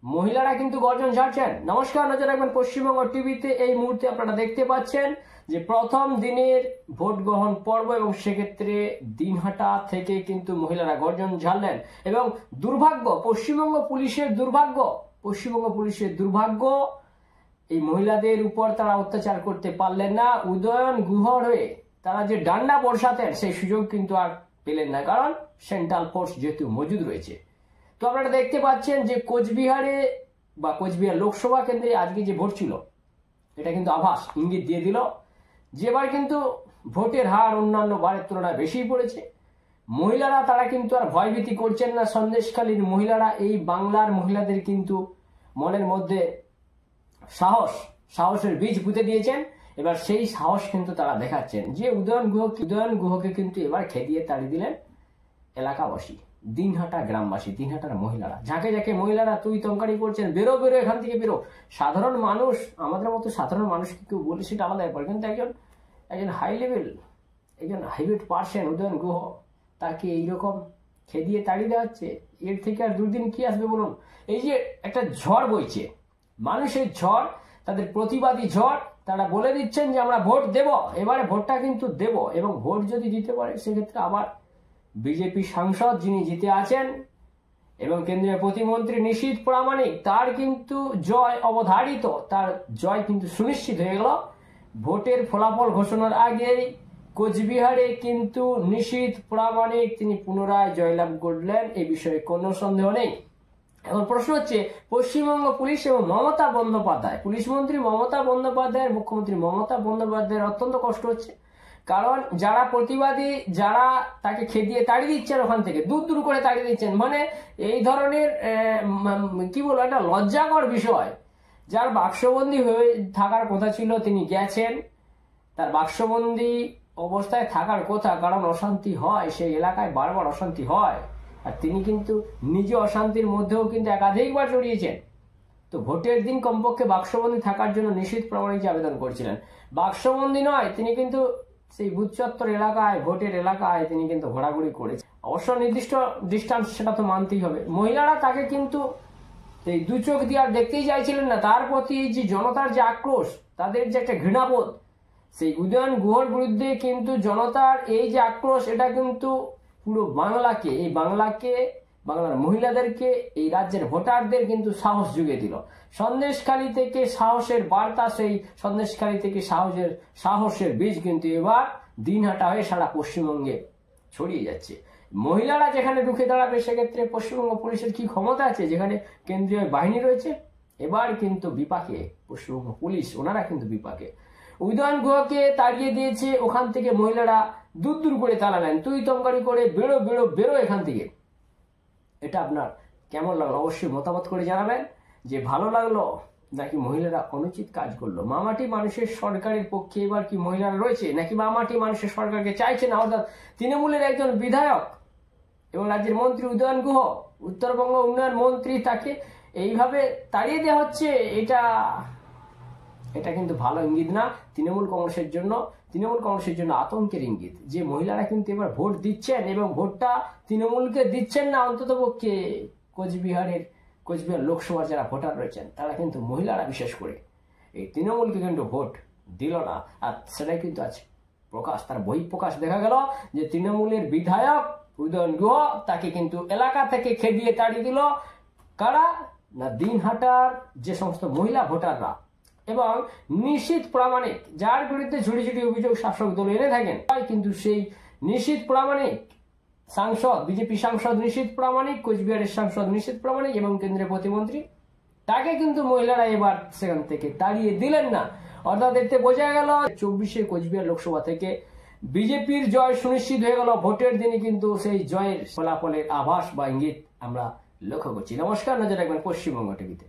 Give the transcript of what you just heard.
মহিলারা কিন্তু গর্জন ঝাড়ছেন। নমস্কার, নজর রাখবেন পশ্চিমবঙ্গ টিভিতে। এই মুহূর্তে আপনারা দেখতে পাচ্ছেন যে প্রথম দিনের ভোট গ্রহণ পর্ব এবং সেক্ষেত্রে দিনহাটা থেকে কিন্তু মহিলারা গর্জন ঝাড়লেন এবং দুর্ভাগ্য, পশ্চিমবঙ্গ পুলিশের দুর্ভাগ্য এই মহিলাদের উপর তারা অত্যাচার করতে পারলেন না। উদয়ন গুহর হয়ে তারা যে ডান্ডা বর্ষাতেন সেই সুযোগ কিন্তু আর পেলেন না, কারণ সেন্ট্রাল ফোর্স যেহেতু মজুদ রয়েছে। তো আপনারা দেখতে পাচ্ছেন যে কোচবিহারে বা কোচবিহার লোকসভা কেন্দ্রে আজকে যে ভোট ছিল, এটা কিন্তু আভাস ইঙ্গিত দিয়ে দিল যে এবার কিন্তু ভোটের হার অন্যান্য বারের তুলনায় বেশি পড়েছে। মহিলারা তারা কিন্তু আর ভয়ভীতি করছেন না। সন্দেশখালীর মহিলারা, এই বাংলার মহিলাদের কিন্তু মনের মধ্যে সাহসের বীজ পুঁতে দিয়েছেন। এবার সেই সাহস কিন্তু তারা দেখাচ্ছেন যে উদয়ন গুহকে কিন্তু এবার খেদিয়ে তাড়িয়ে দিলেন এলাকাবাসী, দিনহাটা গ্রামবাসী, দিনহাটার মহিলারা। ঝাঁকে ঝাঁকে মহিলারা তুই তঙ্কারি করছেন, বেরো এখান থেকে বেরো। সাধারণ মানুষ, আমাদের মতো সাধারণ মানুষকে কেউ বলে সেটা আলাদা ব্যাপার, কিন্তু একজন হাই লেভেল, একজন হাইব্রিড পার্সন উদয়ন গুহ, তাকে এইরকম খেদিয়ে তাড়িয়ে দেওয়া হচ্ছে। এর থেকে আর দুদিন কি আসবে বলুন? এই যে একটা ঝড় বইছে, মানুষের ঝড়, তাদের প্রতিবাদী ঝড়, তারা বলে দিচ্ছেন যে আমরা ভোট দেব, এবারে ভোটটা কিন্তু দেব। এবং ভোট যদি দিতে পারে সেক্ষেত্রে আবার বিজেপি সাংসদ যিনি জিতে আছেন এবং কেন্দ্রীয় প্রতিমন্ত্রী নিশীথ প্রামাণিক, তার কিন্তু জয় অবধারিত, তার জয় কিন্তু সুনিশ্চিত হয়ে গেল। ভোটের ফলাফল ঘোষণার আগেই কোচবিহারে কিন্তু নিশীথ প্রামাণিক তিনি পুনরায় জয়লাভ করলেন, এই বিষয়ে কোনো সন্দেহ নেই। এখন প্রশ্ন হচ্ছে, পশ্চিমবঙ্গ পুলিশ এবং মমতা বন্দ্যোপাধ্যায়, পুলিশ মন্ত্রী মমতা বন্দ্যোপাধ্যায়ের, মুখ্যমন্ত্রী মমতা বন্দ্যোপাধ্যায়ের অত্যন্ত কষ্ট হচ্ছে। কারণ যারা প্রতিবাদী, যারা তাকে খেদিয়ে তাড়িয়ে দিচ্ছেন, ওখান থেকে দূর করে তাড়িয়ে দিচ্ছেন, মানে এই ধরনের কি বলবো, একটা লজ্জাকর বিষয়। যার বাক্সবন্দী হয়ে থাকার কথা ছিল তিনি গেছেন, তার বাক্সবন্দী অবস্থায় থাকার কথা, কারণ অশান্তি হয় সেই এলাকায়, বারবার অশান্তি হয়, আর তিনি কিন্তু নিজে অশান্তির মধ্যেও কিন্তু একাধিকবার জড়িয়েছেন। তো ভোটের দিন কমপক্ষে বাক্সবন্দী থাকার জন্য নিশীথ প্রামাণিক যে আবেদন করেছিলেন, বাক্সবন্দী নয়, তিনি কিন্তু সেই বুথ চত্বর এলাকায়, ভোটের এলাকায় তিনি কিন্তু ঘোরাঘুরি করেছেন। অবশ্য নির্দিষ্ট ডিস্টেন্স, সেটা তো মানতেই হবে। মহিলারা তাকে কিন্তু এই দু চোখ দিয়ে আর দেখতেই চাইছিলেন না। তার প্রতি যে জনতার যে আক্রোশ, তাদের যে একটা ঘৃণাবোধ, সেই উদয়ন গুহর বিরুদ্ধে কিন্তু জনতার এই যে আক্রোশ, এটা কিন্তু পুরো বাংলাকে, এই বাংলার মহিলাদেরকে, এই রাজ্যের ভোটারদের কিন্তু সাহস জুগিয়ে দিল। সন্দেশখালী থেকে সাহসের বার্তা, সেই সন্দেশখালী থেকে সাহসের বীজ কিন্তু এবার দিনহাটা হয়ে সারা পশ্চিমবঙ্গে ছড়িয়ে যাচ্ছে। মহিলারা যেখানে রুখে দাঁড়াবে, সেক্ষেত্রে পশ্চিমবঙ্গ পুলিশের কি ক্ষমতা আছে, যেখানে কেন্দ্রীয় বাহিনী রয়েছে। এবার কিন্তু বিপাকে পশ্চিমবঙ্গ পুলিশ, ওনারা কিন্তু বিপাকে। উদয়ন গুহকে তাড়িয়ে দিয়েছে, ওখান থেকে মহিলারা দূর করে তাড়ালেন, তুই তঙ্কারি করে বেরো এখান থেকে। এটা আপনার কেমন লাগলো অবশ্যই মতামত করে জানাবেন, যে ভালো লাগলো নাকি মহিলারা অনুচিত কাজ করলো। মামাটি মানুষের সরকারের পক্ষে এবার কি মহিলারা রয়েছে, নাকি মামাটি মানুষের সরকারকে চাইছে না? অর্থাৎ তৃণমূলের একজন বিধায়ক এবং রাজ্যের মন্ত্রী উদয়ন গুহ, উত্তরবঙ্গ উন্নয়ন মন্ত্রী, তাকে এইভাবে তাড়িয়ে দেওয়া হচ্ছে। এটা কিন্তু ভালো ইঙ্গিত না তৃণমূল কংগ্রেসের জন্য আতঙ্কের ইঙ্গিত, যে মহিলারা কিন্তু এবার ভোট দিচ্ছেন এবং ভোটটা তৃণমূলকে দিচ্ছেন না। অন্তত পক্ষে কোচবিহার লোকসভার যারা ভোটার রয়েছেন, তারা কিন্তু মহিলারা বিশেষ করে এই তৃণমূলকে কিন্তু ভোট দিল না। আর সেটাই কিন্তু আছে প্রকাশ, তার বহিঃপ্রকাশ দেখা গেল যে তৃণমূলের বিধায়ক উদয়ন গুহ, তাকে কিন্তু এলাকা থেকে খেদিয়ে তাড়িয়ে দিল। কারা না? দিনহাটার যে সমস্ত মহিলা ভোটাররা এবং নিশীথ প্রামাণিক, যার বিরুদ্ধে ঝুড়ি অভিযোগ শাসক দল এনে থাকেন। কিন্তু সেই নিশীথ প্রামাণিক সাংসদ, বিজেপি সাংসদ নিশীথ প্রামাণিক, কোচবিহারের সাংসদ নিশীথ প্রামাণিক এবং কেন্দ্রীয় প্রতিমন্ত্রী, তাকে কিন্তু মহিলারা এবার সেখান থেকে তাড়িয়ে দিলেন না। অর্থাৎ এতে বোঝা গেল 24শে কোচবিহার লোকসভা থেকে বিজেপির জয় সুনিশ্চিত হয়ে গেল। ভোটের দিনে কিন্তু সেই জয়ের ফলাফলের আভাস বা ইঙ্গিত আমরা লক্ষ্য করছি। নমস্কার, নজর রাখবেন পশ্চিমবঙ্গ টিভিতে।